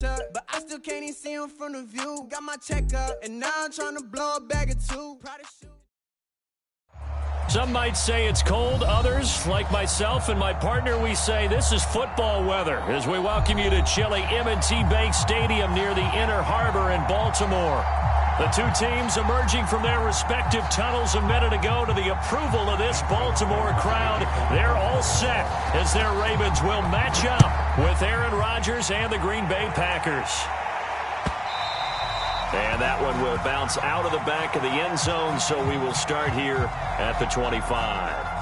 But I still can't even see him from the view. Got my check up, and now I'm trying to blow a bag of two. Some might say it's cold. Others, like myself and my partner, we say this is football weather as we welcome you to chilly M&T Bank Stadium near the Inner Harbor in Baltimore. The two teams emerging from their respective tunnels a minute ago to the approval of this Baltimore crowd. They're all set as their Ravens will match up with Aaron Rodgers and the Green Bay Packers. And that one will bounce out of the back of the end zone, so we will start here at the 25.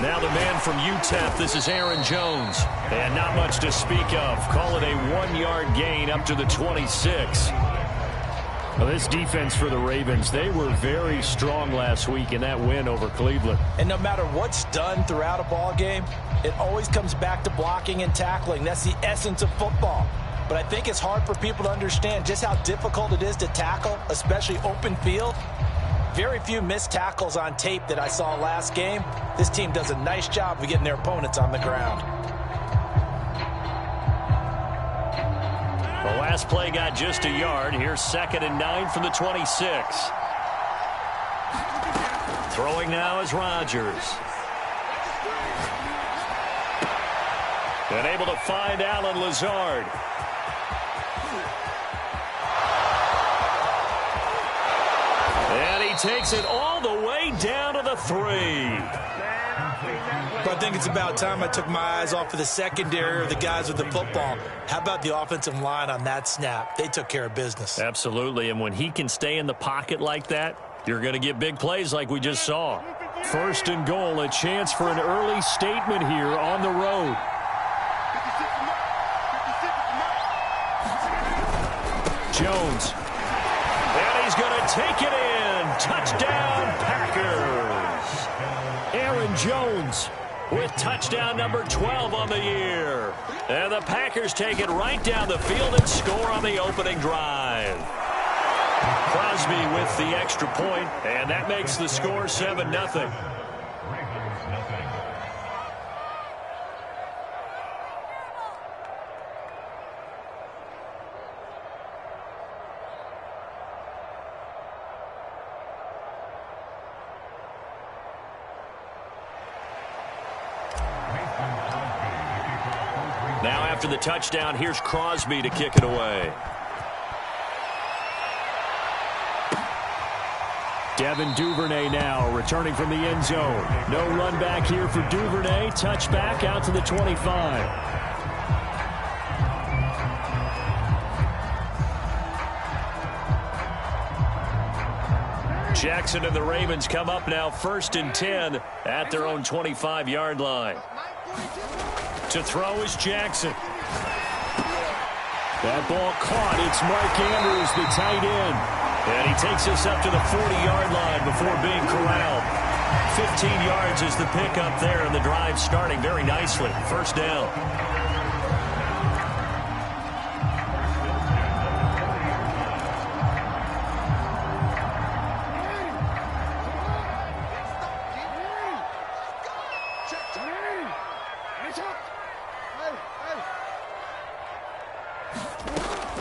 Now the man from UTEP, this is Aaron Jones. And not much to speak of. Call it a 1-yard gain up to the 26. Well, this defense for the Ravens, they were very strong last week in that win over Cleveland. And no matter what's done throughout a ball game, it always comes back to blocking and tackling. That's the essence of football. But I think it's hard for people to understand just how difficult it is to tackle, especially open field. Very few missed tackles on tape that I saw last game. This team does a nice job of getting their opponents on the ground. The last play got just a yard. Here's 2nd and 9 from the 26. Throwing now is Rodgers. And able to find Allen Lazard. And he takes it all the way down to the 3. But I think it's about time I took my eyes off of the secondary or the guys with the football. How about the offensive line on that snap? They took care of business. Absolutely, and when he can stay in the pocket like that, you're going to get big plays like we just saw. 1st and goal, a chance for an early statement here on the road. Jones. And he's going to take it in. Touchdown, Packers. Aaron Jones with touchdown number 12 on the year. And the Packers take it right down the field and score on the opening drive. Crosby with the extra point, and that makes the score 7-0. Now after the touchdown, here's Crosby to kick it away. Devin Duvernay now returning from the end zone. No run back here for Duvernay. Touchback out to the 25. Jackson and the Ravens come up now 1st and 10 at their own 25-yard line. To throw is Jackson. That ball caught. It's Mark Andrews, the tight end. And he takes us up to the 40-yard line before being corralled. 15 yards is the pickup there, and the drive starting very nicely. 1st down.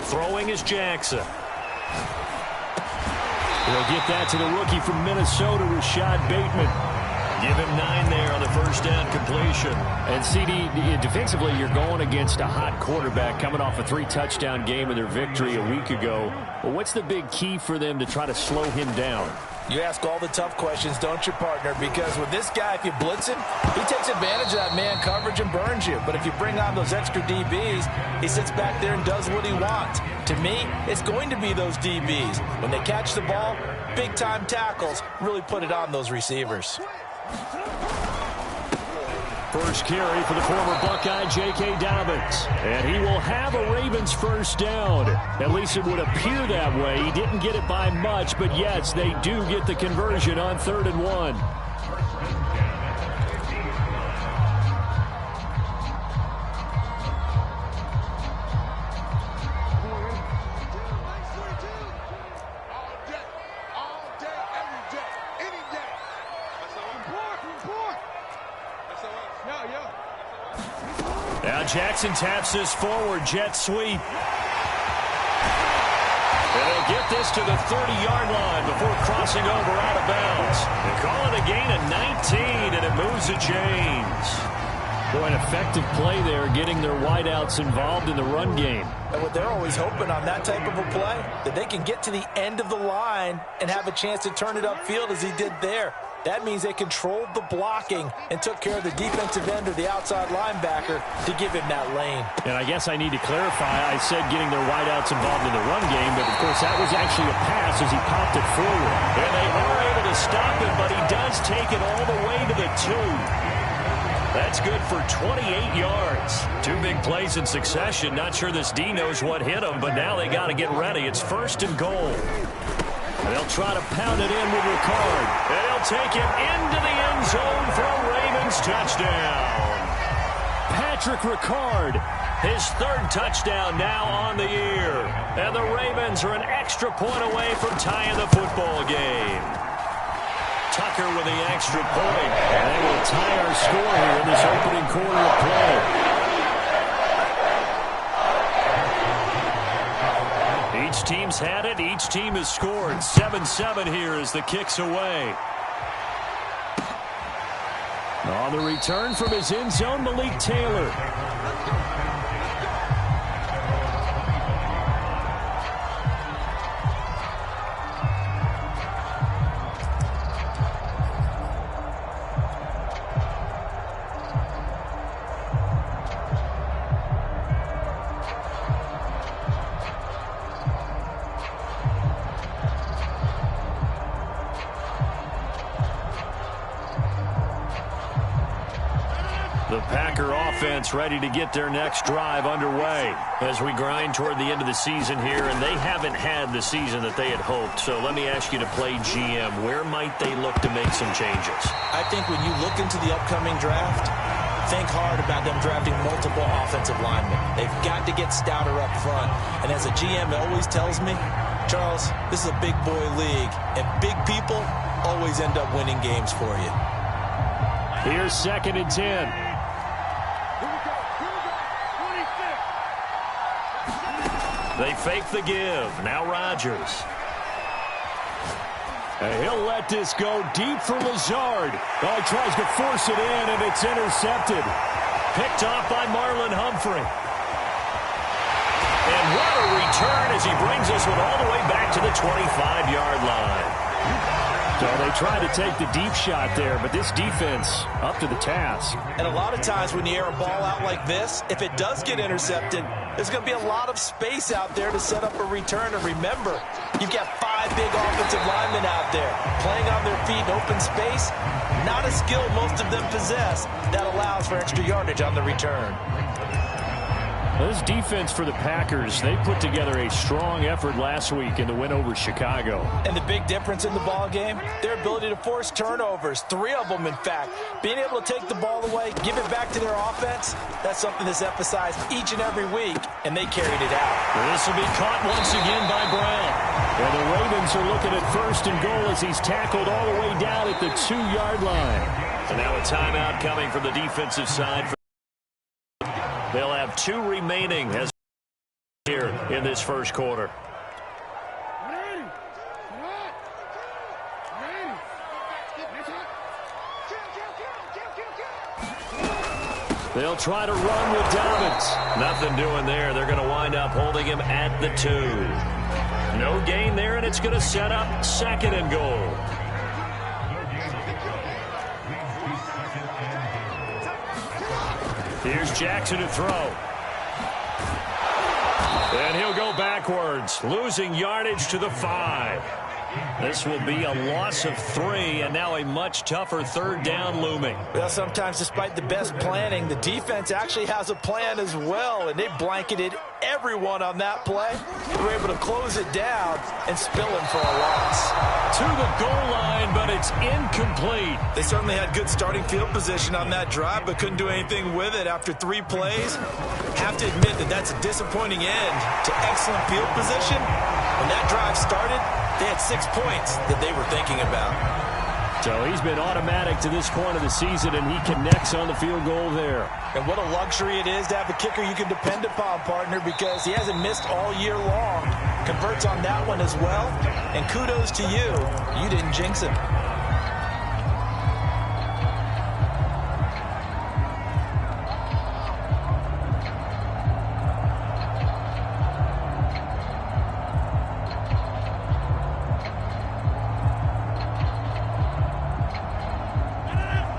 Throwing is Jackson. He'll get that to the rookie from Minnesota, Rashad Bateman. Give him 9 there on the 1st down completion. And CD, defensively, you're going against a hot quarterback coming off a 3-touchdown game in their victory a week ago. Well, what's the big key for them to try to slow him down? You ask all the tough questions, don't you, partner? Because with this guy, if you blitz him, he takes advantage of that man coverage and burns you. But if you bring on those extra DBs, he sits back there and does what he wants. To me, it's going to be those DBs. When they catch the ball, big-time tackles really put it on those receivers. First carry for the former Buckeye, J.K. Dobbins. And he will have a Ravens first down. At least it would appear that way. He didn't get it by much, but yes, they do get the conversion on 3rd and 1. Now Jackson taps this forward jet sweep. And they'll get this to the 30-yard line before crossing over out of bounds. They call it a gain of 19, and it moves the chains. Boy, an effective play there, getting their wideouts involved in the run game. And what they're always hoping on that type of a play, that they can get to the end of the line and have a chance to turn it upfield as he did there. That means they controlled the blocking and took care of the defensive end or the outside linebacker to give him that lane. And I guess I need to clarify, I said getting their wideouts involved in the run game, but of course that was actually a pass as he popped it forward. And they are able to stop him, but he does take it all the way to the 2. That's good for 28 yards. 2 big plays in succession. Not sure this D knows what hit him, but now they got to get ready. It's 1st and goal. And they'll try to pound it in with Ricard. And he'll take it into the end zone for a Ravens touchdown. Patrick Ricard, his 3rd touchdown now on the year. And the Ravens are an extra point away from tying the football game. Tucker with the extra point. And they will tie our score here in this opening quarter of play. Each team's had it. Each team has scored. 7-7 here as the kick's away. On the return from his end zone, Malik Taylor. The Packer offense ready to get their next drive underway as we grind toward the end of the season here, and they haven't had the season that they had hoped. So let me ask you to play GM. Where might they look to make some changes? I think when you look into the upcoming draft, think hard about them drafting multiple offensive linemen. They've got to get stouter up front. And as a GM, it always tells me, Charles, this is a big boy league, and big people always end up winning games for you. Here's 2nd and 10. They fake the give. Now Rodgers. And he'll let this go deep for Lazard. Oh, he tries to force it in, and it's intercepted. Picked off by Marlon Humphrey. And what a return as he brings us one all the way back to the 25-yard line. So they tried to take the deep shot there, but this defense up to the task. And a lot of times when you air a ball out like this, if it does get intercepted, there's going to be a lot of space out there to set up a return. And remember, you've got 5 big offensive linemen out there playing on their feet in open space. Not a skill most of them possess that allows for extra yardage on the return. This defense for the Packers, they put together a strong effort last week in the win over Chicago. And the big difference in the ball game, their ability to force turnovers, 3 of them in fact. Being able to take the ball away, give it back to their offense, that's something that's emphasized each and every week, and they carried it out. This will be caught once again by Brown. And the Ravens are looking at 1st and goal as he's tackled all the way down at the 2-yard line. And now a timeout coming from the defensive side. They'll have 2 remaining as here in this first quarter. They'll try to run with Dobbins. Nothing doing there. They're going to wind up holding him at the 2. No gain there, and it's going to set up 2nd and goal. Here's Jackson to throw. And he'll go backwards, losing yardage to the 5. This will be a loss of 3, and now a much tougher third down looming. Well, sometimes despite the best planning, the defense actually has a plan as well, and they blanketed everyone on that play. They were able to close it down and spill him for a loss. To the goal line, but it's incomplete. They certainly had good starting field position on that drive, but couldn't do anything with it after 3 plays. Have to admit that that's a disappointing end to excellent field position. When that drive started, they had 6 points that they were thinking about. So he's been automatic to this point of the season, and he connects on the field goal there. And what a luxury it is to have a kicker you can depend upon, partner, because he hasn't missed all year long. Converts on that one as well. And kudos to you. You didn't jinx him.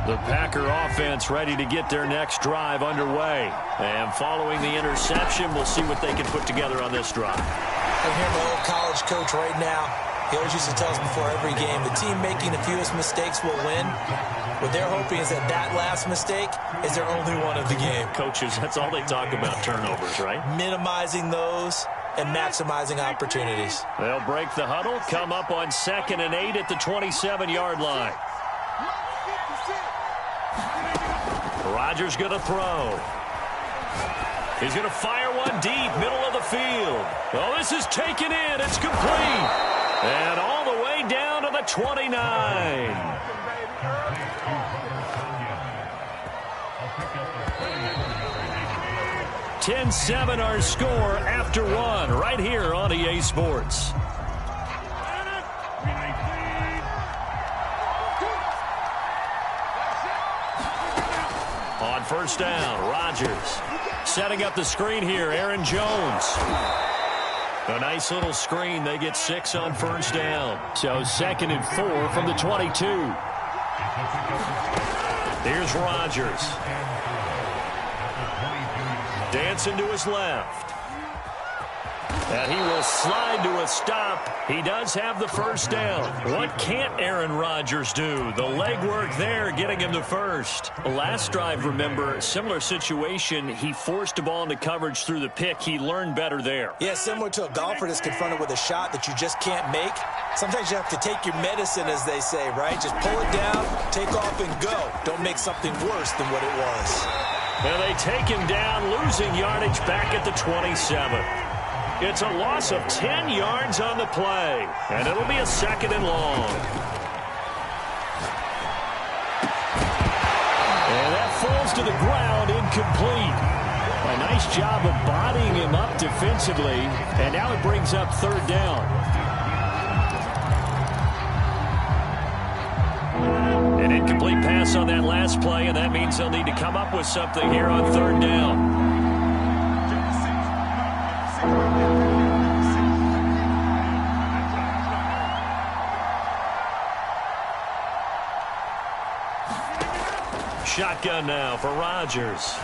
The Packer offense ready to get their next drive underway. And following the interception, we'll see what they can put together on this drive. I'm hearing my old college coach right now. He always used to tell us before every game, the team making the fewest mistakes will win. What they're hoping is that that last mistake is their only one of the game. Coaches, that's all they talk about, turnovers, right? Minimizing those and maximizing opportunities. They'll break the huddle, come up on 2nd and 8 at the 27-yard line. Rodgers going to throw. He's going to fire one deep, middle of the field. Oh, this is taken in. It's complete. And all the way down to the 29. 10-7 our score after 1 right here on EA Sports. On first down, Rodgers setting up the screen here. Aaron Jones. A nice little screen. They get 6 on first down. So 2nd and 4 from the 22. Here's Rodgers. Dancing to his left. And he will slide to a stop. He does have the first down. What can't Aaron Rodgers do? The legwork there getting him the first. Last drive, remember, similar situation. He forced the ball into coverage through the pick. He learned better there. Yeah, similar to a golfer that's confronted with a shot that you just can't make. Sometimes you have to take your medicine, as they say, right? Just pull it down, take off, and go. Don't make something worse than what it was. And they take him down, losing yardage back at the 27. It's a loss of 10 yards on the play, and it'll be a 2nd and long. And that falls to the ground, incomplete. A nice job of bodying him up defensively, and now it brings up 3rd down. An incomplete pass on that last play, and that means they'll need to come up with something here on 3rd down. Shotgun now for Rodgers.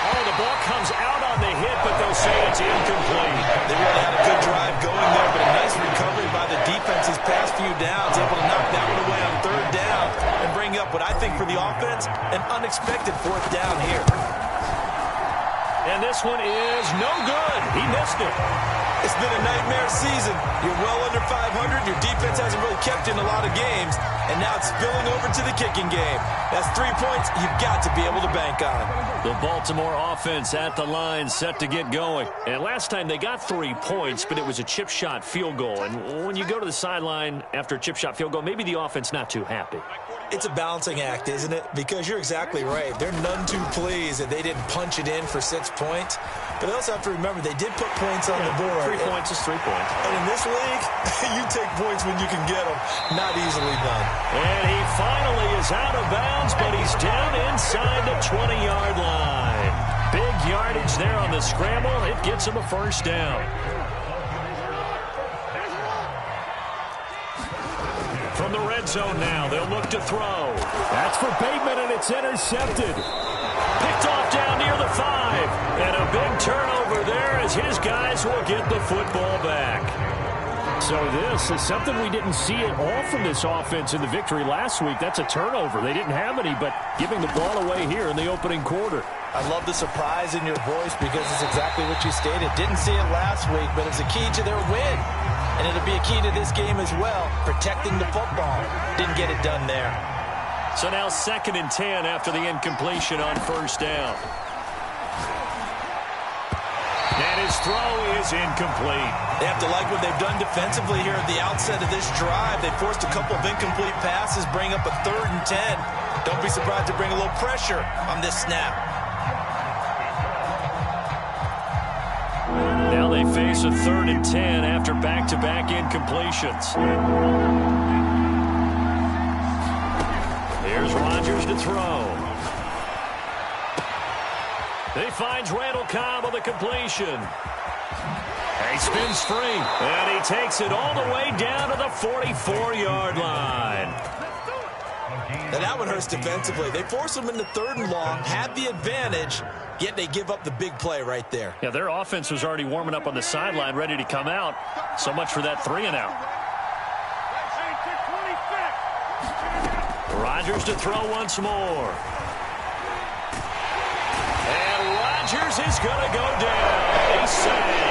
Oh, the ball comes out on the hit, but they'll say it's incomplete. They really had a good drive going there, but a nice recovery by the defense these past few downs, able to knock that one away on 3rd down and bring up what I think for the offense, an unexpected 4th down here. And this one is no good. He missed it. It's been a nightmare season. You're well under 500. Your defense hasn't really kept in a lot of games. And now it's spilling over to the kicking game. That's 3 points you've got to be able to bank on. The Baltimore offense at the line, set to get going. And last time they got 3 points, but it was a chip shot field goal. And when you go to the sideline after a chip shot field goal, maybe the offense not too happy. It's a balancing act, isn't it? Because you're exactly right. They're none too pleased that they didn't punch it in for 6 points. But they also have to remember they did put points on the board. 3 points is 3 points. And in this league, you take points when you can get them. Not easily done. And he finally is out of bounds, but he's down inside the 20-yard line. Big yardage there on the scramble. It gets him a first down. From the red zone now, they'll look to throw. That's for Bateman, and it's intercepted. Picked off down near the 5. And a big turnover there as his guys will get the football back. So this is something we didn't see at all from this offense in the victory last week. That's a turnover. They didn't have any, but giving the ball away here in the opening quarter. I love the surprise in your voice because it's exactly what you stated. Didn't see it last week, but it's a key to their win. And it'll be a key to this game as well, protecting the football. Didn't get it done there. So now 2nd and 10 after the incompletion on 1st down. And his throw is incomplete. They have to like what they've done defensively here at the outset of this drive. They forced a couple of incomplete passes, bring up a 3rd and 10. Don't be surprised to bring a little pressure on this snap. Now they face a 3rd and 10 after back-to-back incompletions. Here's Rodgers to throw. He finds Randall Cobb on the completion. And he spins free. And he takes it all the way down to the 44-yard line. Now that one hurts defensively. They force him into 3rd and long, had the advantage, yet they give up the big play right there. Yeah, their offense was already warming up on the sideline, ready to come out. So much for that 3-and-out. Rodgers to throw once more. And Rodgers is going to go down. He's sacked.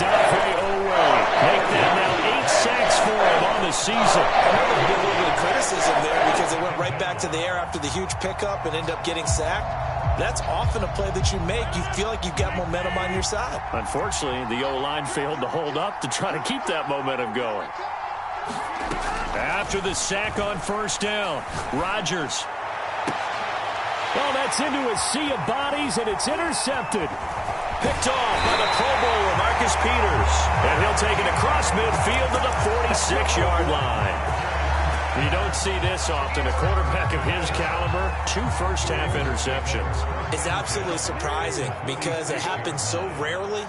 Dafe Owe. Make that now 8 sacks for him on the season. I know there'll be a little bit of criticism there because they went right back to the air after the huge pickup and ended up getting sacked. That's often a play that you make. You feel like you've got momentum on your side. Unfortunately, the O-line failed to hold up to try to keep that momentum going. After the sack on 1st down, Rodgers. Well, that's into a sea of bodies, and it's intercepted. Picked off by the Pro Bowler, Marcus Peters. And he'll take it across midfield to the 46-yard line. You don't see this often. A quarterback of his caliber, 2 first-half interceptions. It's absolutely surprising because it happens so rarely.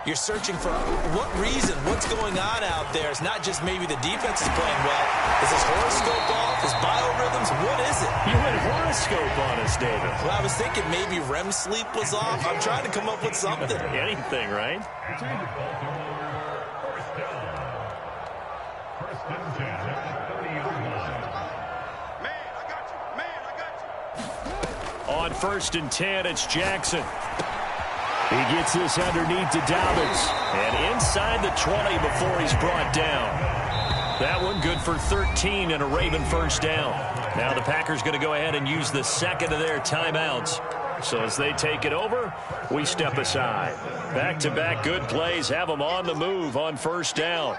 You're searching for what reason, what's going on out there. It's not just maybe the defense is playing well. Is his horoscope off? His biorhythms? What is it? You went horoscope on us, David. Well, I was thinking maybe REM sleep was off. I'm trying to come up with something. Anything, right? On 1st and 10, it's Jackson. He gets this underneath to Dobbins. And inside the 20 before he's brought down. That one good for 13 and a Raven 1st down. Now the Packers going to go ahead and use the 2nd of their timeouts. So as they take it over, we step aside. Back-to-back good plays have them on the move on 1st down.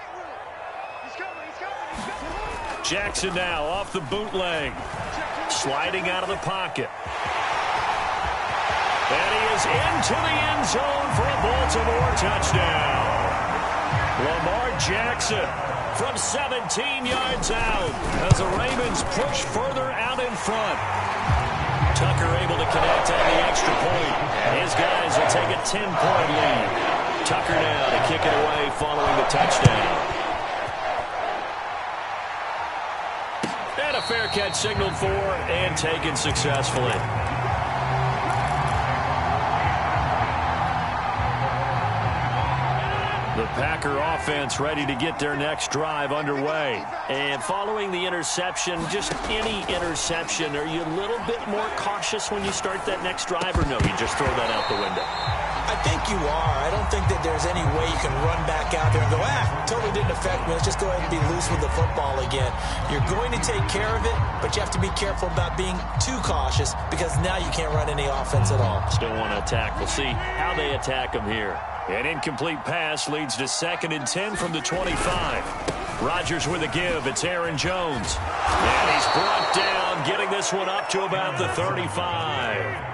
Jackson now off the bootleg. Sliding out of the pocket. And he is into the end zone for a Baltimore touchdown. Lamar Jackson from 17 yards out as the Ravens push further out in front. Tucker able to connect on the extra point. And his guys will take a 10-point lead. Tucker now to kick it away following the touchdown. And a fair catch signaled for and taken successfully. The Packer offense ready to get their next drive underway. And following the interception, just any interception, are you a little bit more cautious when you start that next drive, or no, you just throw that out the window? I think you are. I don't think that there's any way you can run back out there and go, totally didn't affect me. Let's just go ahead and be loose with the football again. You're going to take care of it, but you have to be careful about being too cautious because now you can't run any offense at all. Still want to attack. We'll see how they attack them here. An incomplete pass leads to 2nd and 10 from the 25. Rodgers with a give. It's Aaron Jones. And he's brought down, getting this one up to about the 35.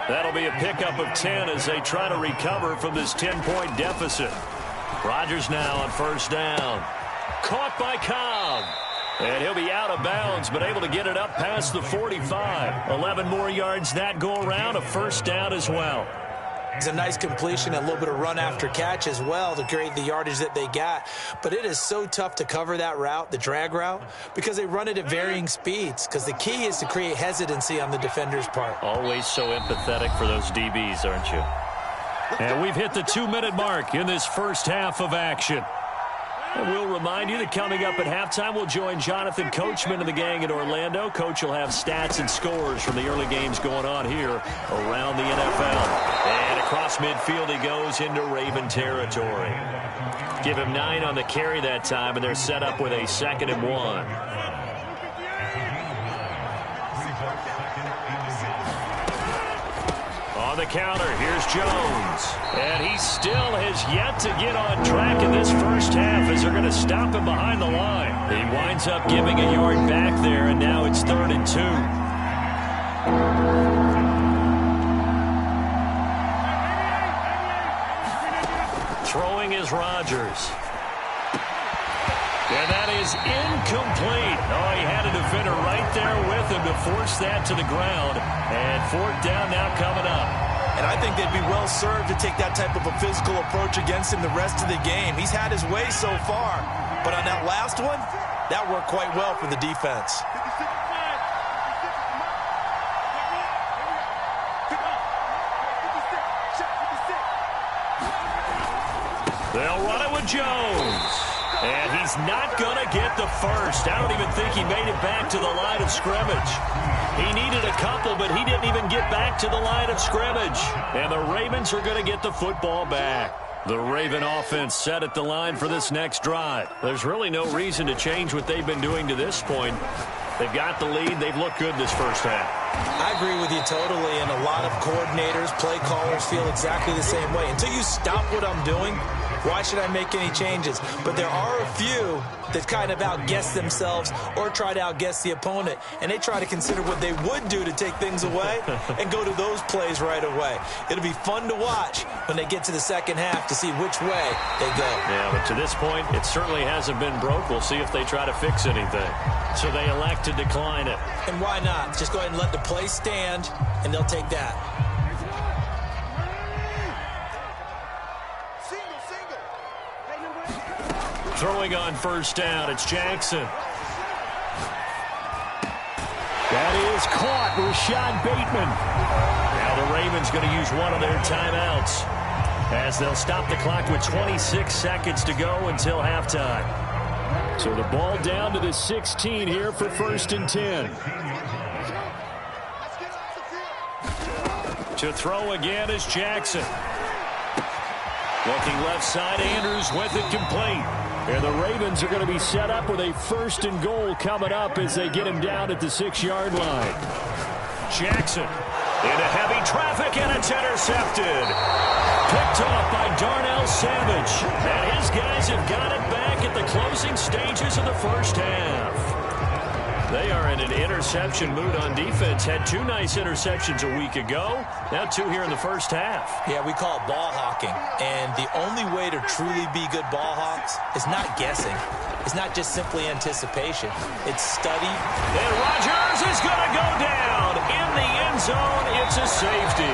That'll be a pickup of 10 as they try to recover from this 10-point deficit. Rodgers now on 1st down. Caught by Cobb. And he'll be out of bounds, but able to get it up past the 45. 11 more yards that go around, a 1st down as well. It's a nice completion, a little bit of run after catch as well to create the yardage that they got. But it is so tough to cover that route, the drag route, because they run it at varying speeds. Because the key is to create hesitancy on the defender's part. Always so empathetic for those DBs, aren't you? And we've hit the 2-minute mark in this first half of action. And we'll remind you that coming up at halftime, we'll join Jonathan Coachman and the gang in Orlando. Coach will have stats and scores from the early games going on here around the NFL. And across midfield he goes into Raven territory. Give him 9 on the carry that time, and they're set up with a 2nd and 1. On the counter, here's Jones. And he still has yet to get on track in this first half as they're going to stop him behind the line. He winds up giving a yard back there, and now it's 3rd and 2. Throwing is Rodgers. And that is incomplete. Oh, he had a defender right there with him to force that to the ground. And 4th down now coming up. And I think they'd be well served to take that type of a physical approach against him the rest of the game. He's had his way so far. But on that last one, that worked quite well for the defense. They'll run it with Jones. And he's not going to get the first. I don't even think he made it back to the line of scrimmage. He needed a couple, but he didn't even get back to the line of scrimmage. And the Ravens are going to get the football back. The Raven offense set at the line for this next drive. There's really no reason to change what they've been doing to this point. They've got the lead. They've looked good this first half. I agree with you totally, and a lot of coordinators, play callers feel exactly the same way. Until you stop what I'm doing, why should I make any changes? But there are a few that kind of outguess themselves or try to outguess the opponent, and they try to consider what they would do to take things away and go to those plays right away. It'll be fun to watch when they get to the second half to see which way they go. Yeah, but to this point, it certainly hasn't been broke. We'll see if they try to fix anything. So they elect to decline it. And why not? Just go ahead and let the play stand, and they'll take that. Throwing on 1st down, it's Jackson. That is caught, Rashad Bateman. Now the Ravens going to use one of their timeouts as they'll stop the clock with 26 seconds to go until halftime. So the ball down to the 16 here for 1st and 10. To throw again is Jackson. Looking left side, Andrews with it complete. And the Ravens are going to be set up with a 1st and goal coming up as they get him down at the 6-yard line. Jackson into heavy traffic, and it's intercepted. Picked off by Darnell Savage. And his guys have got it back at the closing stages of the first half. They are in an interception mood on defense. Had 2 nice interceptions a week ago. Now 2 here in the first half. Yeah, we call it ball hawking. And the only way to truly be good ball hawks is not guessing. It's not just simply anticipation. It's study. And Rodgers is going to go down in the end zone. It's a safety.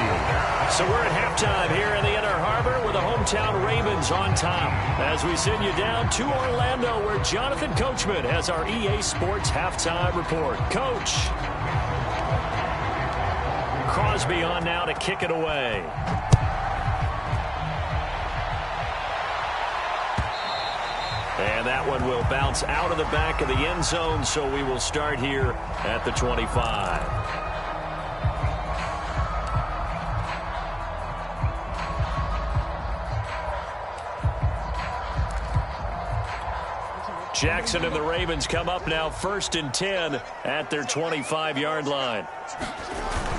So we're at halftime here in the Inner Harbor with the hometown Ravens on top as we send you down to Orlando where Jonathan Coachman has our EA Sports halftime report. Coach. Crosby on now to kick it away. And that one will bounce out of the back of the end zone, so we will start here at the 25. Jackson and the Ravens come up now 1st and 10 at their 25-yard line.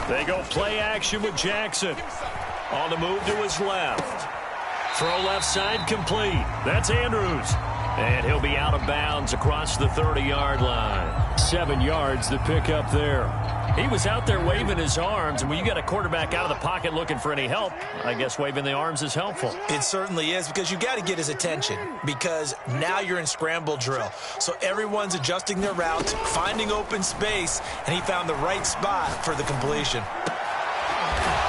They go play action with Jackson. On the move to his left. Throw left side complete. That's Andrews. And he'll be out of bounds across the 30-yard line. 7 yards the pick up there. He was out there waving his arms, and when you got a quarterback out of the pocket looking for any help, I guess waving the arms is helpful. It certainly is, because you got to get his attention, because now you're in scramble drill. So everyone's adjusting their routes, finding open space, and he found the right spot for the completion.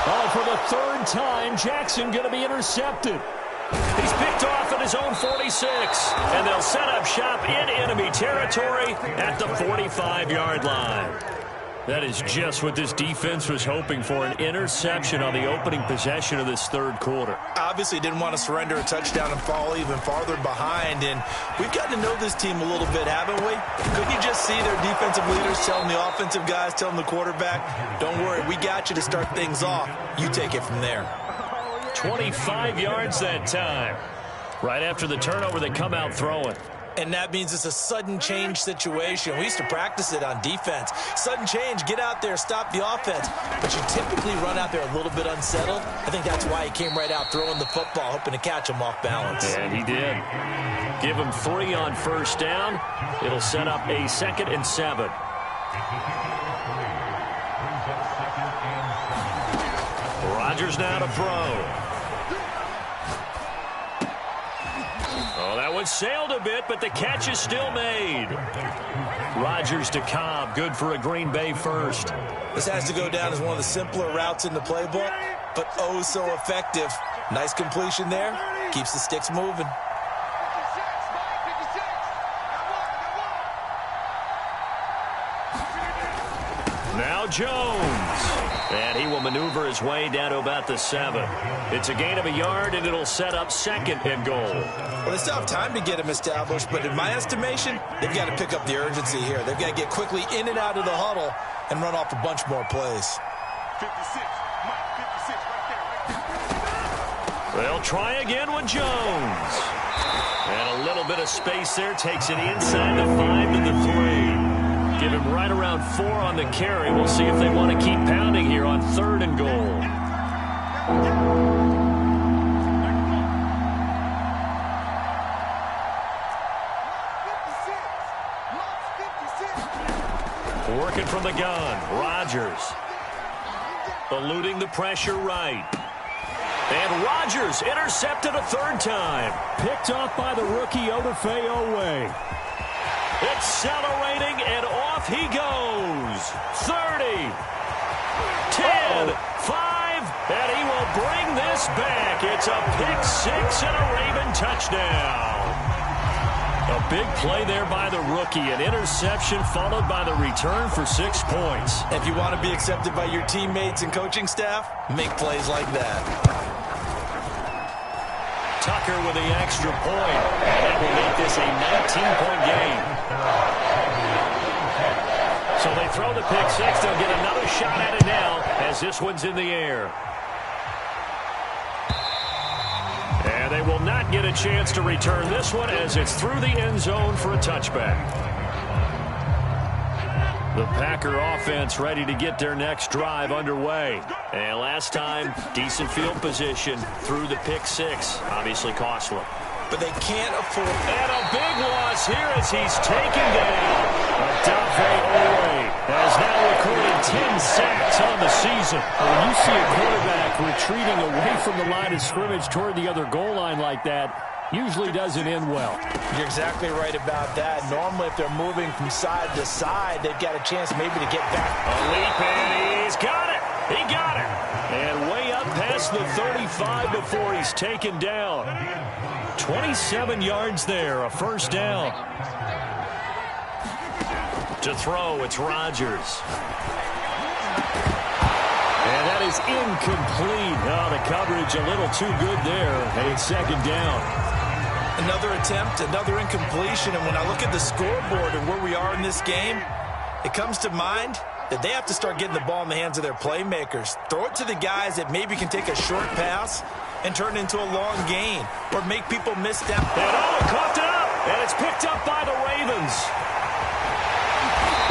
Oh, for the 3rd time, Jackson going to be intercepted. He's picked off at his own 46, and they'll set up shop in enemy territory at the 45-yard line. That is just what this defense was hoping for, an interception on the opening possession of this third quarter. Obviously didn't want to surrender a touchdown and fall even farther behind, and we've gotten to know this team a little bit, haven't we? Couldn't you just see their defensive leaders telling the offensive guys, telling the quarterback, don't worry, we got you to start things off. You take it from there. 25 yards that time. Right after the turnover, they come out throwing. And that means it's a sudden change situation. We used to practice it on defense. Sudden change, get out there, stop the offense. But you typically run out there a little bit unsettled. I think that's why he came right out throwing the football, hoping to catch him off balance. And he did. Give him 3 on first down. It'll set up a 2nd and 7. Rodgers now to throw. Oh, that one sailed a bit, but the catch is still made. Rodgers to Cobb, good for a Green Bay first. This has to go down as one of the simpler routes in the playbook, but oh so effective. Nice completion there. Keeps the sticks moving. Now Jones. And he will maneuver his way down to about the 7. It's a gain of a yard, and it'll set up 2nd and goal. Well, they still have time to get him established, but in my estimation, they've got to pick up the urgency here. They've got to get quickly in and out of the huddle and run off a bunch more plays. 56, Mike, 56, right there. They'll try again with Jones. And a little bit of space there. Takes it inside the 5 to the 3. Give him right around 4 on the carry. We'll see if they want to keep pounding here on 3rd and goal. Working from the gun, Rodgers. Eluding the pressure right. And Rodgers intercepted a 3rd time. Picked off by the rookie Odafe. Accelerating, and off he goes. 30, 10, 5, and he will bring this back. It's a pick 6 and a Raven touchdown. A big play there by the rookie. An interception followed by the return for 6 points. If you want to be accepted by your teammates and coaching staff, make plays like that. Tucker with the extra point, and that will make this a 19-point game. So they throw the pick 6. They'll get another shot at it now as this one's in the air. And they will not get a chance to return this one as it's through the end zone for a touchback. The Packer offense ready to get their next drive underway. And last time, decent field position through the pick 6. Obviously costly. But they can't afford... And a big loss here as he's taken down. Odafe has now recorded 10 sacks on the season. When you see a quarterback retreating away from the line of scrimmage toward the other goal line like that, usually doesn't end well. You're exactly right about that. Normally, if they're moving from side to side, they've got a chance maybe to get back. A leap, and he's got it. He got it. And way up past the 35 before he's taken down. 27 yards there, a first down. To throw, it's Rodgers. And that is incomplete. Oh, the coverage a little too good there, and it's 2nd down. Another attempt, another incompletion, and when I look at the scoreboard and where we are in this game, it comes to mind that they have to start getting the ball in the hands of their playmakers. Throw it to the guys that maybe can take a short pass and turn it into a long gain or make people miss down. And coughed it up, and it's picked up by the Ravens.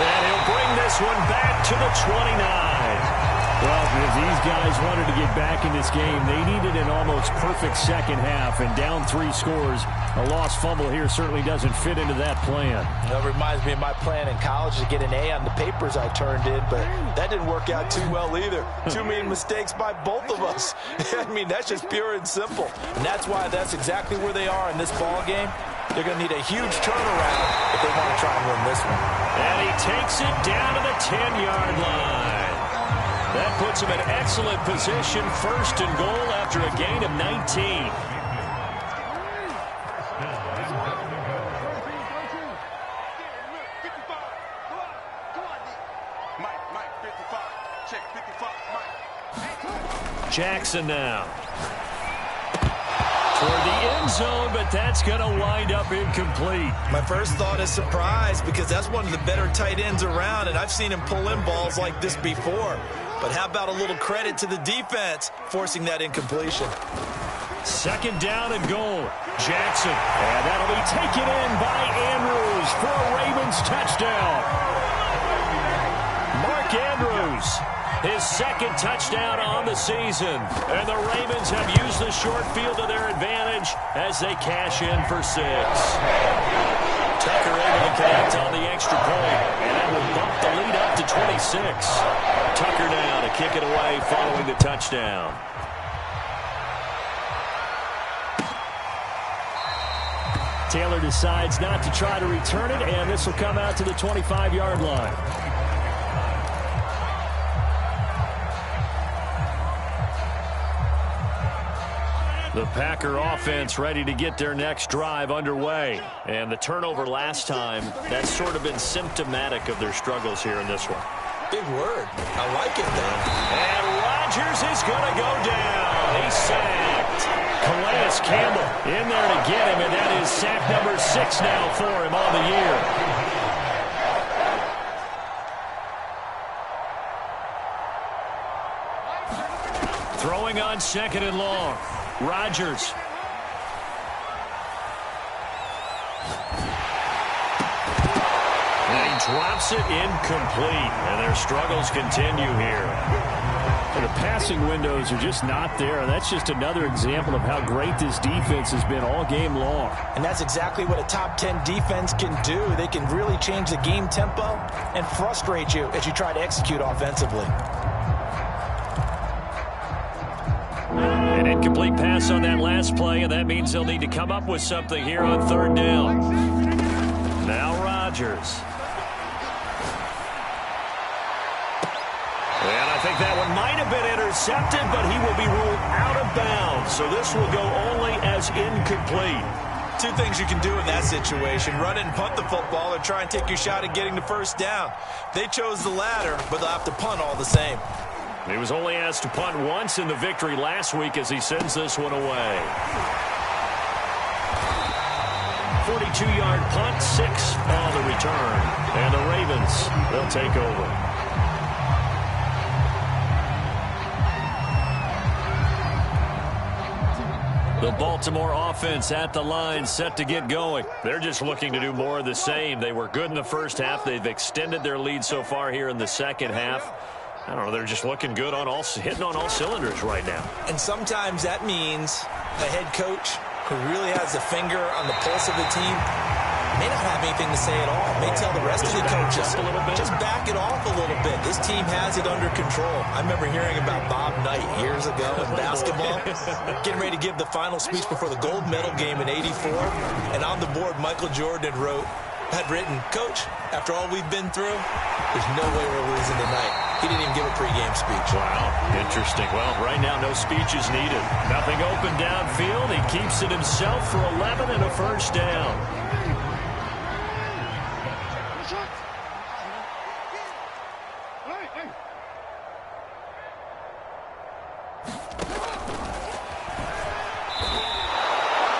And he'll bring this one back to the 29. Well, if these guys wanted to get back in this game, they needed an almost perfect second half, and down 3 scores. A lost fumble here certainly doesn't fit into that plan. That reminds me of my plan in college to get an A on the papers I turned in, but that didn't work out too well either. Too many mistakes by both of us. I mean, that's just pure and simple. And that's why that's exactly where they are in this ball game. They're going to need a huge turnaround if they want to try and win this one. And he takes it down to the 10-yard line. That puts him in excellent position, 1st and goal after a gain of 19. Mike, Jackson now. Toward the end zone, but that's going to wind up incomplete. My first thought is surprise because that's one of the better tight ends around, and I've seen him pull in balls like this before. But how about a little credit to the defense forcing that incompletion? Second down and goal. Jackson. And that'll be taken in by Andrews for a Ravens touchdown. Mark Andrews, his second touchdown on the season. And the Ravens have used the short field to their advantage as they cash in for 6. Tucker able to connect on the extra point. And that will bump the lead up to 26. Tucker now to kick it away following the touchdown. Taylor decides not to try to return it, and this will come out to the 25-yard line. The Packer offense ready to get their next drive underway. And the turnover last time, that's sort of been symptomatic of their struggles here in this one. Big word. I like it, though. And Rodgers is going to go down. He's sacked. Calais Campbell in there to get him, and that is sack number 6 now for him on the year. Throwing on second and long. Rodgers. And he drops it incomplete, and their struggles continue here. The passing windows are just not there. That's just another example of how great this defense has been all game long. And that's exactly what a top 10 defense can do. They can really change the game tempo and frustrate you as you try to execute offensively. An incomplete pass on that last play, and that means they'll need to come up with something here on third down. Now Rodgers. And I think that one might have been intercepted, but he will be ruled out of bounds. So this will go only as incomplete. Two things you can do in that situation. Run it and punt the football or try and take your shot at getting the first down. They chose the latter, but they'll have to punt all the same. He was only asked to punt once in the victory last week as he sends this one away. 42-yard punt, 6 on the return. And the Ravens, they'll take over. The Baltimore offense at the line, set to get going. They're just looking to do more of the same. They were good in the first half. They've extended their lead so far here in the second half. I don't know, they're just looking good on hitting on all cylinders right now. And sometimes that means the head coach who really has a finger on the pulse of the team may not have anything to say at all. May tell the rest of the coaches, just back it off a little bit. This team has it under control. I remember hearing about Bob Knight years ago in basketball, getting ready to give the final speech before the gold medal game in '84. And on the board, Michael Jordan had written, "Coach, after all we've been through, there's no way we're losing tonight." He didn't even give a pregame speech. Wow, interesting. Well, right now, no speech is needed. Nothing open downfield. He keeps it himself for 11 and a first down.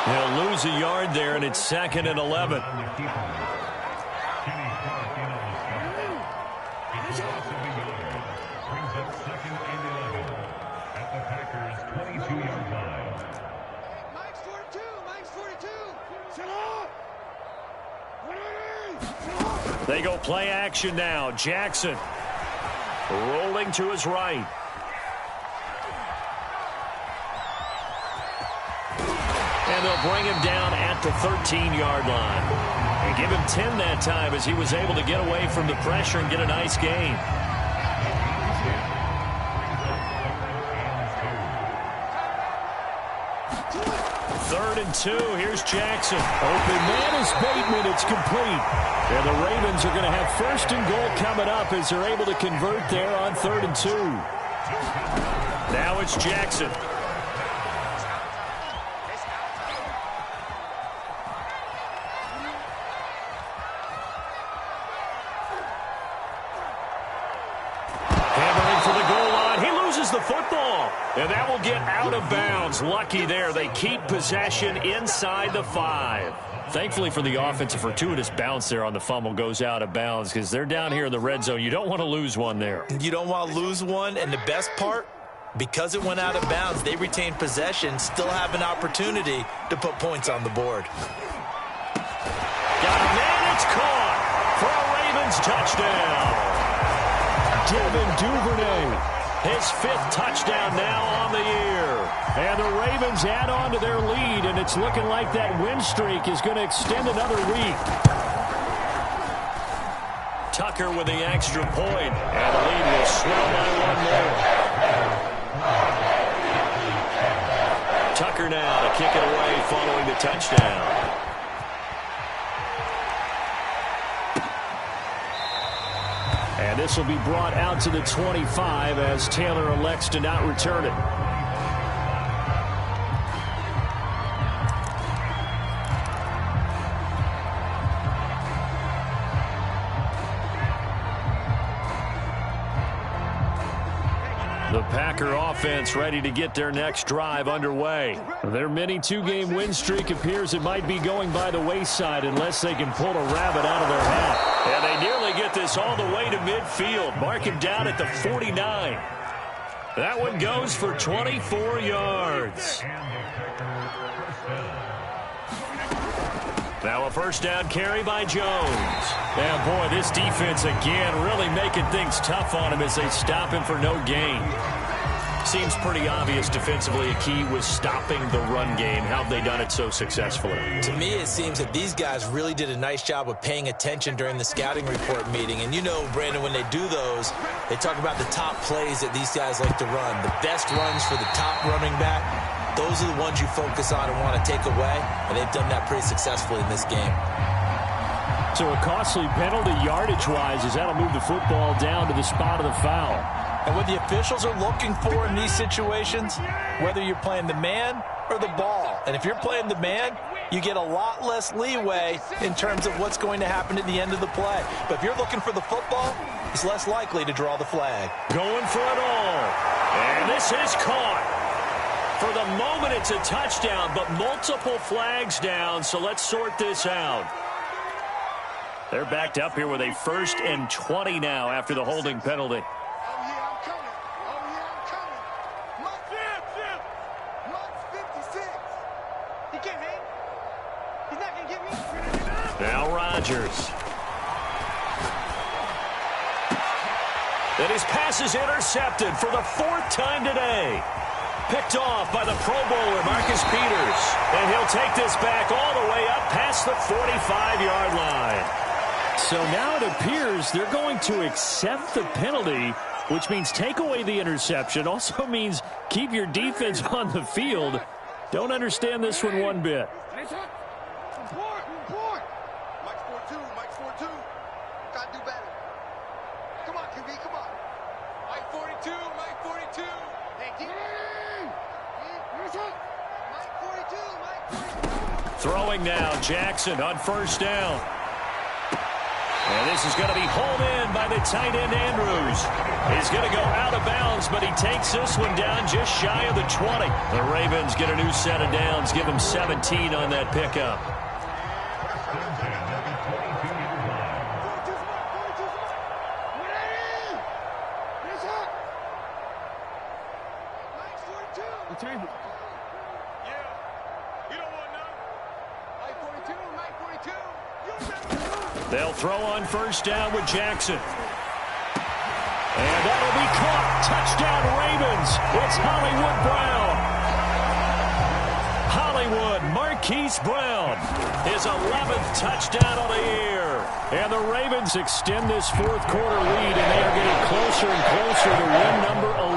He'll lose a yard there, and it's 2nd and 11. They go play action now. Jackson rolling to his right. And they'll bring him down at the 13-yard line. And give him 10 that time as he was able to get away from the pressure and get a nice gain. Third and 2. Here's Jackson. Open man is Bateman. It's complete. And the Ravens are going to have 1st and goal coming up as they're able to convert there on 3rd and 2. Now it's Jackson. Hammering for the goal line. He loses the football. And that will get out of bounds. Lucky there. They keep possession inside the 5. Thankfully for the offense, a fortuitous bounce there on the fumble goes out of bounds because they're down here in the red zone. You don't want to lose one there. You don't want to lose one, and the best part, because it went out of bounds, they retain possession, still have an opportunity to put points on the board. Got a man, it's caught for a Ravens touchdown. Devin Duvernay. His 5th touchdown now on the year. And the Ravens add on to their lead, and it's looking like that win streak is going to extend another week. Tucker with the extra point, and the lead will swell by 1 more. Tucker now to kick it away following the touchdown. And this will be brought out to the 25 as Taylor elects to not return it. The Packer offense ready to get their next drive underway. Their mini 2-game win streak appears it might be going by the wayside unless they can pull a rabbit out of their hat. And they nearly get this all the way to midfield. Mark him down at the 49. That one goes for 24 yards. Now a first down carry by Jones. And boy, this defense again really making things tough on him as they stop him for no gain. Seems pretty obvious defensively a key was stopping the run game. How have they done it so successfully? To me, it seems that these guys really did a nice job of paying attention during the scouting report meeting. And you know, Brandon, when they do those, they talk about the top plays that these guys like to run. The best runs for the top running back. Those are the ones you focus on and want to take away, and they've done that pretty successfully in this game. So a costly penalty yardage-wise as that'll move the football down to the spot of the foul. And what the officials are looking for in these situations, whether you're playing the man or the ball, and if you're playing the man, you get a lot less leeway in terms of what's going to happen at the end of the play. But if you're looking for the football, it's less likely to draw the flag. Going for it all. And this is caught. For the moment, it's a touchdown, but multiple flags down, so let's sort this out. They're backed up here with a 1st and 20 now after the holding penalty. Oh, yeah, I'm coming. Oh, yeah, I'm coming. Mark 56. He can't hang. He's not going to get me. Now Rodgers. And his pass is intercepted for the 4th time today. Picked off by the Pro Bowler, Marcus Peters. And he'll take this back all the way up past the 45-yard line. So now it appears they're going to accept the penalty, which means take away the interception. Also means keep your defense on the field. Don't understand this one bit. Mike's 4-2. Got to do better. Come on, QB, come on. Mike 42. Hey, get Mike 42. Throwing now, Jackson on 1st down. And this is going to be hauled in by the tight end, Andrews. He's going to go out of bounds, but he takes this one down just shy of the 20. The Ravens get a new set of downs, give them 17 on that pickup. They'll throw on 1st down with Jackson. And that'll be caught. Touchdown, Ravens. It's Hollywood Brown. Hollywood Marquise Brown. His 11th touchdown of the year. And the Ravens extend this 4th quarter lead, and they are getting closer and closer to win number 11.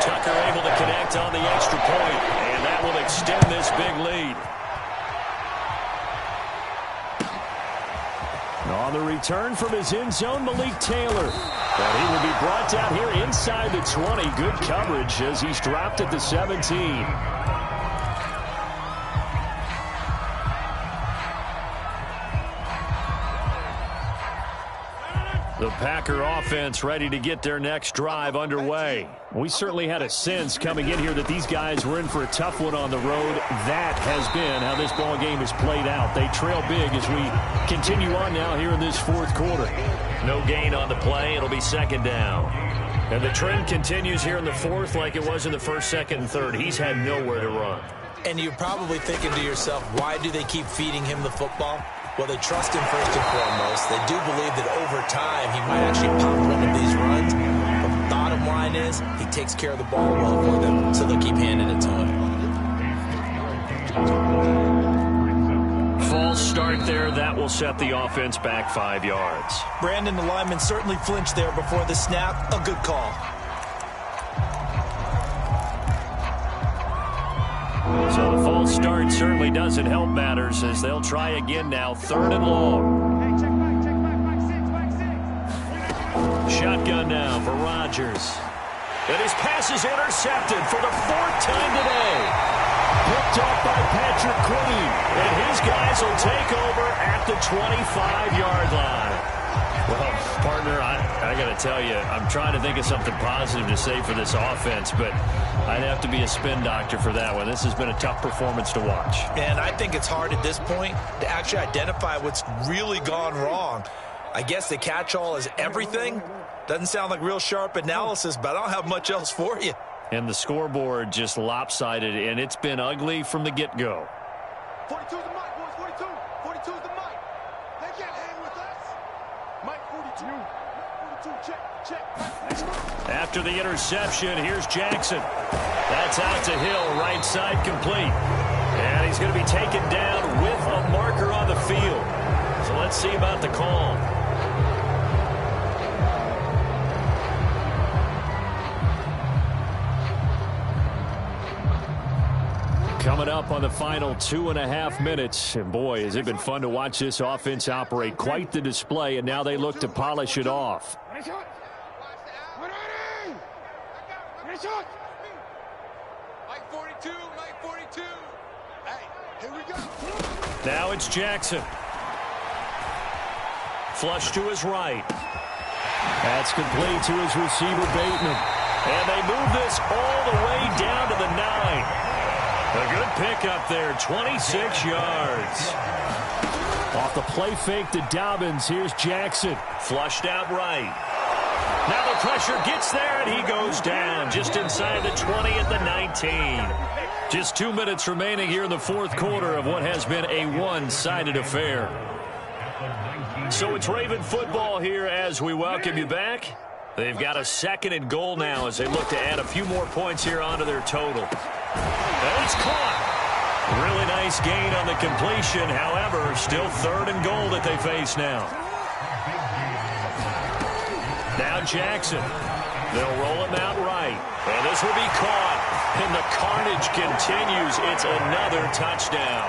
Tucker able to connect on the extra point, and that will extend this big lead. On the return from his end zone, Malik Taylor. And he will be brought down here inside the 20. Good coverage as he's dropped at the 17. The Packer offense ready to get their next drive underway. We certainly had a sense coming in here that these guys were in for a tough one on the road. That has been how this ball game has played out. They trail big as we continue on now here in this fourth quarter. No gain on the play. It'll be second down. And the trend continues here in the fourth like it was in the first, second, and third. He's had nowhere to run. And you're probably thinking to yourself, why do they keep feeding him the football? Well, they trust him first and foremost. They do believe that over time he might actually pop one of these runs. But the bottom line is he takes care of the ball well for them, so they'll keep handing it to him. False start there. That will set the offense back 5 yards. Brandon, the lineman certainly flinched there before the snap. A good call. So the false start certainly doesn't help matters as they'll try again now. 3rd and long. Shotgun now for Rodgers. And his pass is intercepted for the 4th time today. Picked up by Patrick Queen. And his guys will take over at the 25-yard line. Well, partner, I got to tell you, I'm trying to think of something positive to say for this offense, but I'd have to be a spin doctor for that one. This has been a tough performance to watch. And I think it's hard at this point to actually identify what's really gone wrong. I guess the catch-all is everything. Doesn't sound like real sharp analysis, but I don't have much else for you. And the scoreboard just lopsided, and it's been ugly from the get-go. 42's the mic, boys. 42. 42's the mic. They can't hang with us. Mike 42. Mike 42. Check. After the interception, here's Jackson. That's out to Hill, right side complete. And he's going to be taken down with a marker on the field. So let's see about the call. Coming up on the final 2.5 minutes. And boy, has it been fun to watch this offense operate. Quite the display, and now they look to polish it off. Mike 42. Mike 42. Hey, here we go. Now it's Jackson. Flush to his right. That's complete to his receiver, Bateman. And they move this all the way down to the 9. A good pickup there, 26 yards. Off the play fake to Dobbins, here's Jackson. Flushed out right. Now the pressure gets there, and he goes down just inside the 20 at the 19. Just 2 minutes remaining here in the fourth quarter of what has been a one-sided affair. So it's Raven football here as we welcome you back. They've got a 2nd and goal now as they look to add a few more points here onto their total. And it's caught. Really nice gain on the completion. However, still 3rd and goal that they face now. Now Jackson. They'll roll him out right. And this will be caught. And the carnage continues. It's another touchdown.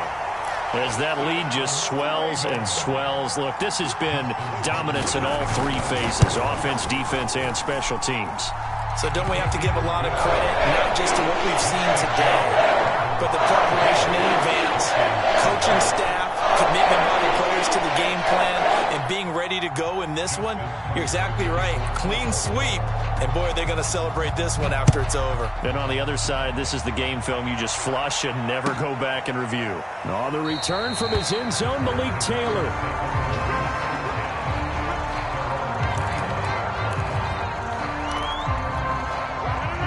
As that lead just swells and swells. Look, this has been dominance in all 3 phases. Offense, defense, and special teams. So don't we have to give a lot of credit, not just to what we've seen today, but the preparation in advance, coaching staff, commitment by the players to the game plan, and being ready to go in this one? You're exactly right. Clean sweep. And, boy, they're going to celebrate this one after it's over. And on the other side, this is the game film you just flush and never go back and review. On the return from his end zone, Malik Taylor.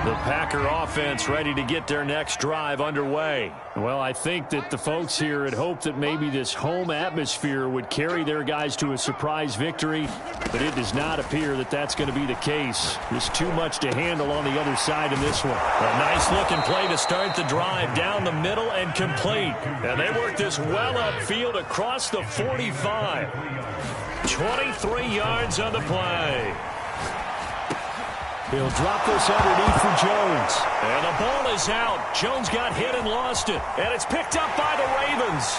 The Packer offense ready to get their next drive underway. Well, I think that the folks here had hoped that maybe this home atmosphere would carry their guys to a surprise victory, but it does not appear that that's going to be the case. There's too much to handle on the other side in this one. A nice-looking play to start the drive down the middle and complete. And they work this well upfield across the 45. 23 yards on the play. He'll drop this underneath for Jones. And the ball is out. Jones got hit and lost it. And it's picked up by the Ravens.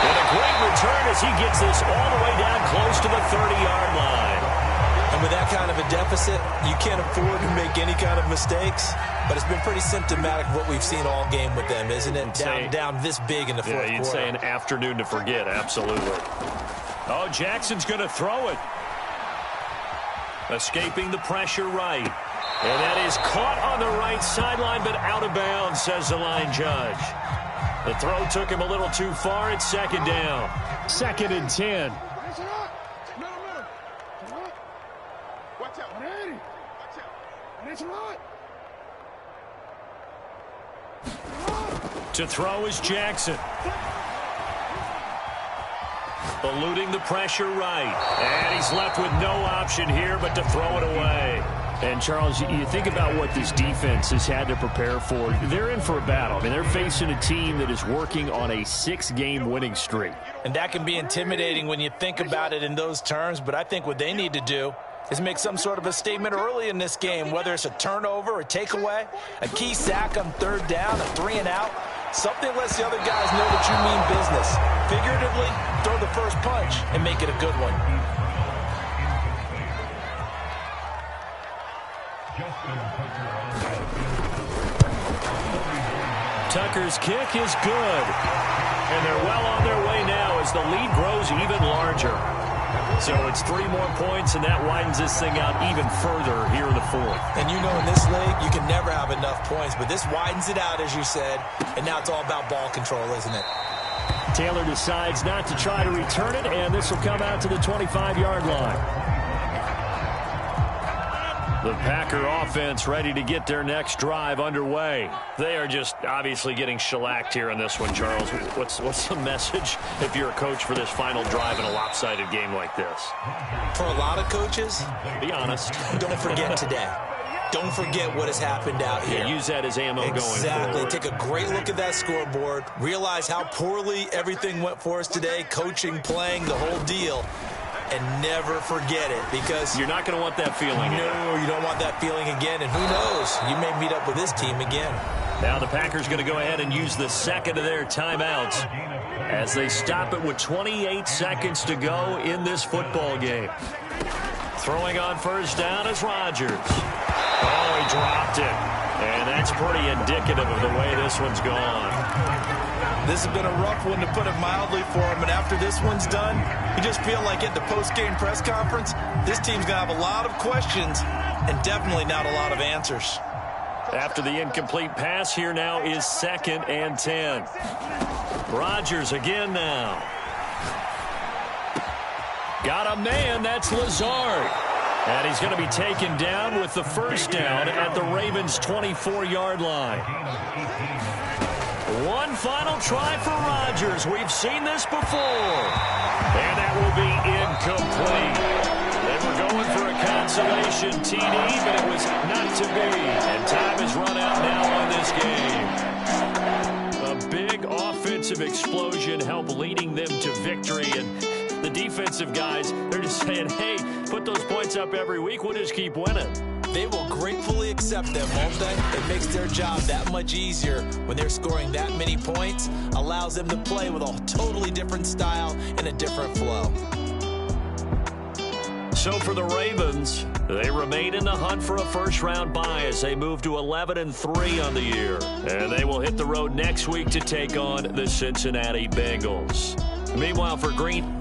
And a great return as he gets this all the way down close to the 30-yard line. And with that kind of a deficit, you can't afford to make any kind of mistakes. But it's been pretty symptomatic of what we've seen all game with them, isn't it? Down this big in the fourth quarter. You'd say an afternoon to forget, absolutely. Oh, Jackson's going to throw it. Escaping the pressure right. And that is caught on the right sideline, but out of bounds, says the line judge. The throw took him a little too far. It's second down. 2nd and 10. To throw is Jackson. Eluding the pressure right. And he's left with no option here but to throw it away. And, Charles, you think about what this defense has had to prepare for. They're in for a battle. I mean, they're facing a team that is working on a 6-game winning streak. And that can be intimidating when you think about it in those terms, but I think what they need to do is make some sort of a statement early in this game, whether it's a turnover, a takeaway, a key sack on 3rd down, a 3-and-out. Something lets the other guys know that you mean business. Figuratively, throw the first punch and make it a good one. Tucker's kick is good. And they're well on their way now as the lead grows even larger. So it's 3 more points, and that widens this thing out even further here in the 4th. And you know in this league, you can never have enough points, but this widens it out, as you said, and now it's all about ball control, isn't it? Taylor decides not to try to return it, and this will come out to the 25-yard line. The Packer offense ready to get their next drive underway. They are just obviously getting shellacked here in this one, Charles. What's the message if you're a coach for this final drive in a lopsided game like this? For a lot of coaches, be honest. Don't forget today. Don't forget what has happened out here. Yeah, use that as ammo going forward. Exactly. Take a great look at that scoreboard. Realize how poorly everything went for us today. Coaching, playing, the whole deal. And never forget it, because you're not going to want that feeling. No, you don't want that feeling again. And who knows? You may meet up with this team again. Now the Packers going to go ahead and use the second of their timeouts as they stop it with 28 seconds to go in this football game. Throwing on 1st down is Rodgers. Oh, he dropped it. And that's pretty indicative of the way this one's gone. This has been a rough one, to put it mildly, for him. And after this one's done, you just feel like at the post-game press conference, this team's going to have a lot of questions and definitely not a lot of answers. After the incomplete pass, here now is 2nd and 10. Rodgers again now. Got a man, that's Lazard. And he's going to be taken down with the 1st down at the Ravens' 24-yard line. One final try for Rodgers. We've seen this before. And that will be incomplete. They were going for a consolation TD, but it was not to be. And time has run out now on this game. A big offensive explosion helped leading them to victory. And the defensive guys, they're just saying, hey, put those points up every week. We'll just keep winning. They will gratefully accept them, won't they? It makes their job that much easier when they're scoring that many points. Allows them to play with a totally different style and a different flow. So for the Ravens, they remain in the hunt for a 1st-round bye as they move to 11-3 on the year. And they will hit the road next week to take on the Cincinnati Bengals. Meanwhile, for Green,